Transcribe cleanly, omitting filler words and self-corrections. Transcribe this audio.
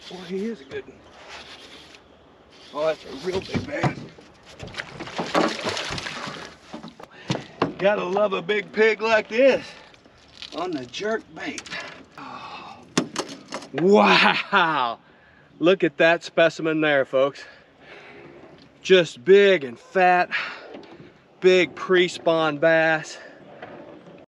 Boy, he is a good one. Oh, that's a real big bass. Gotta love a big pig like this on the jerk bait. Oh. Wow! Look at that specimen there, folks. Just big and fat, big pre-spawn bass.